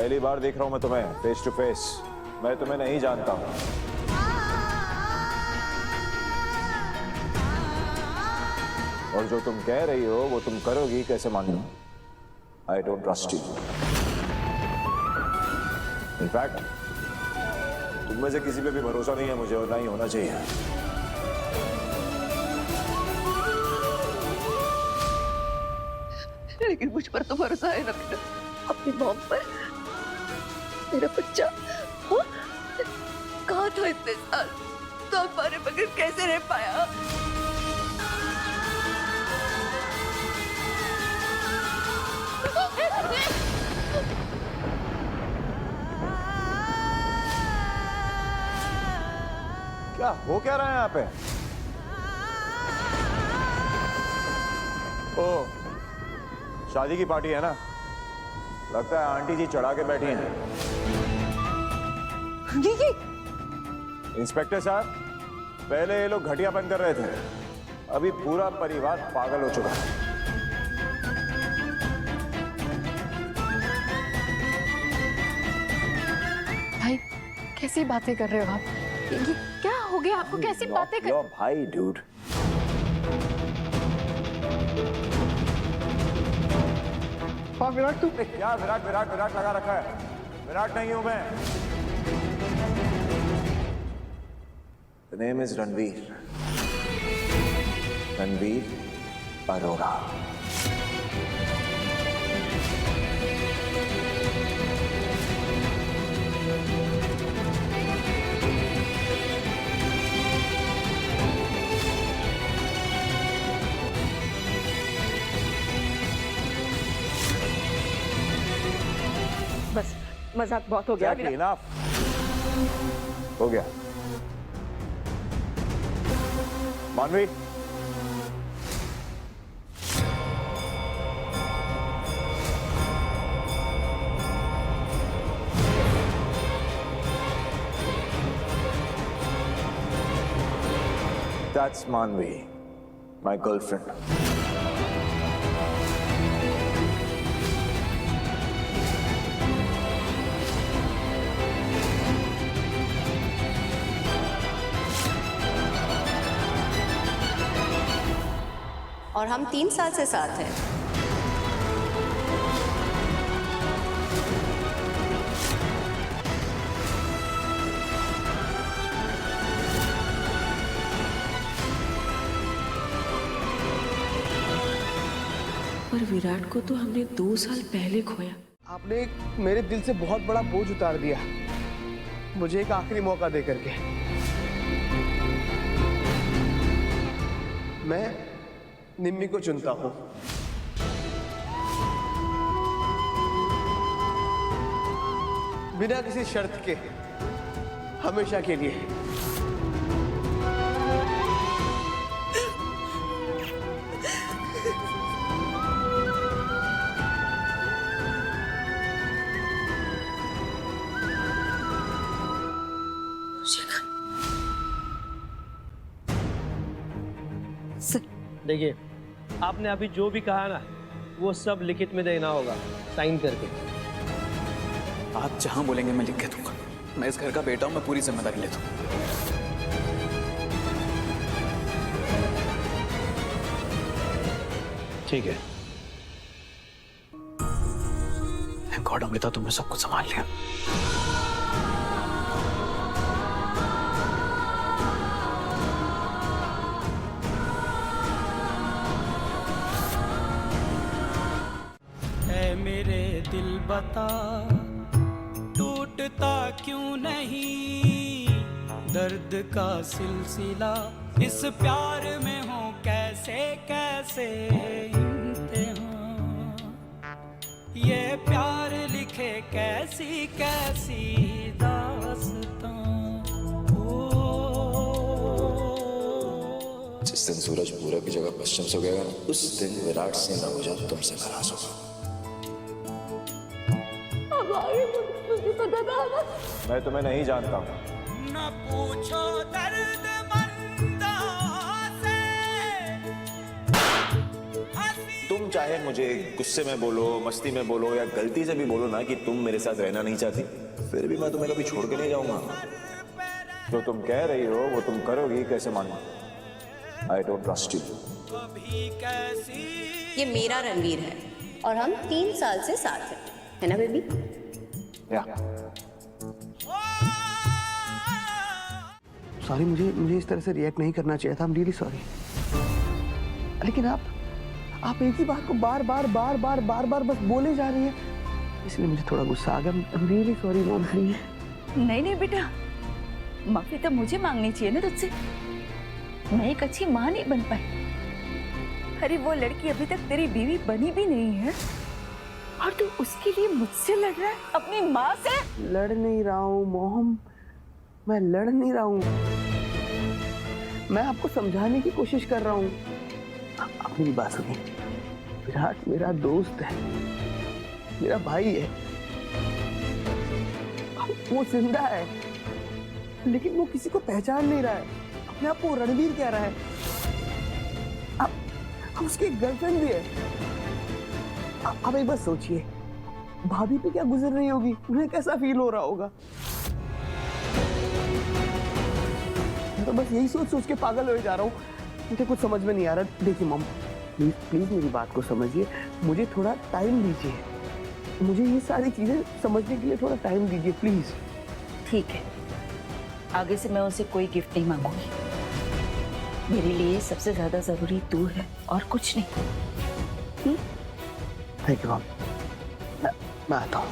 पहली बार देख रहा हूं मैं तुम्हें फेस टू फेस। मैं तुम्हें नहीं जानता हूं। और जो तुम कह रही हो वो तुम करोगी कैसे मालूम? आई डोंट ट्रस्ट यू। इनफैक्ट तुम में से किसी पे भी भरोसा नहीं है मुझे, और ना ही होना चाहिए। लेकिन मुझ पर तो भरोसा है ना बेटा, अपनी मॉम पर। मेरा बच्चा हाँ? कहाँ था इतने साल? तो हमारे बगैर कैसे रह पाया? क्या हो क्या रहा है यहाँ पे? ओ, शादी की पार्टी है ना? लगता है आंटी जी चढ़ा के बैठी हैं। ये इंस्पेक्टर साहब, पहले ये लोग घटियापन कर रहे थे, अभी पूरा परिवार पागल हो चुका है। भाई कैसी बातें कर रहे हो आप? ये क्या हो गया आपको? कैसी बातें कर? योर भाई डूड। विराट तू क्या विराट विराट विराट लगा रखा है? विराट नहीं हूं मैं। The name is Ranveer. Ranveer Arora. बस मजाक बहुत हो गया। इनफ हो गया। मानवी, that's Manvi, my girlfriend. और हम 3 साल से साथ हैं। पर विराट को तो हमने 2 साल पहले खोया। आपने मेरे दिल से बहुत बड़ा बोझ उतार दिया, मुझे एक आखिरी मौका दे करके। मैं निम्मी को चुनता हूं। बिना किसी शर्त के, हमेशा के लिए। देखिए, आपने अभी जो भी कहा ना, वो सब लिखित में देना होगा, साइन करके। आप जहां बोलेंगे मैं लिख के दूंगा। मैं इस घर का बेटा हूं, मैं पूरी जिम्मेदारी लेता हूं। ठीक है। थैंक गॉड अमृता, तुमने सब कुछ संभाल लिया। मेरे दिल बता टूटता क्यों नहीं, दर्द का सिलसिला इस प्यार में हो कैसे कैसे इम्तिहान। ये प्यार लिखे कैसी कैसी दास्तां। जिस दिन सूरज पूरब की जगह पश्चिम से उगेगा, उस दिन विराट सिंह ना मुझे तुमसे नाराज होगा। मैं तुम्हें नहीं जानता हूं। न पूछो दर्द मंदा से। तुम चाहे मुझे गुस्से में बोलो, मस्ती में बोलो या गलती से भी बोलो ना कि तुम मेरे साथ रहना नहीं चाहती, फिर भी मैं तुम्हें कभी छोड़ के नहीं जाऊंगा। जो तुम कह रही हो वो तुम करोगी, कैसे मानूं? I don't trust you. ये मेरा रणवीर है और हम 3 साल से साथ हैं, है ना बेबी? या सॉरी, मुझे इस तरह से रिएक्ट नहीं करना चाहिए था। I am really sorry. लेकिन आप एक ही बात को बार बार बस बोले जा रही है, इसलिए मुझे थोड़ा गुस्सा आ गया। I am really sorry mom, please. नहीं बेटा, माफी तो मुझे मांगनी चाहिए ना तुझसे। मैं एक अच्छी माँ नहीं बन पाई। अरे वो लड़की अभी तक तेरी बीवी बनी भी नहीं है और तू उसके लिए मुझसे लड़ रहा है, अपनी माँ से। लड़ नहीं रहा हूँ मोहम, मैं लड़ नहीं रहा हूँ। मैं आपको समझाने की कोशिश कर रहा हूँ। आप मेरी बात सुनिए। विराट मेरा दोस्त है, मेरा भाई है। वो जिंदा है, लेकिन वो किसी को पहचान नहीं रहा है। अपने आप को रणवीर कह रहा है। अब उसकी एक गर्लफ्रेंड भी है। अब एक बार सोचिए, भाभी पे क्या गुजर रही होगी, उन्हें कैसा फील हो रहा होगा। मैं तो बस यही सोच के पागल हो जा रहा हूँ। मुझे कुछ समझ में नहीं आ रहा। देखिए मॉम, प्लीज मेरी बात को समझिए। मुझे थोड़ा टाइम दीजिए, मुझे ये सारी चीजें समझने के लिए थोड़ा टाइम दीजिए प्लीज। ठीक है, आगे से मैं उनसे कोई गिफ्ट नहीं मांगूंगी। मेरे लिए सबसे ज्यादा जरूरी तू है और कुछ नहीं। थैंक यू मॉम, मैं आता हूँ।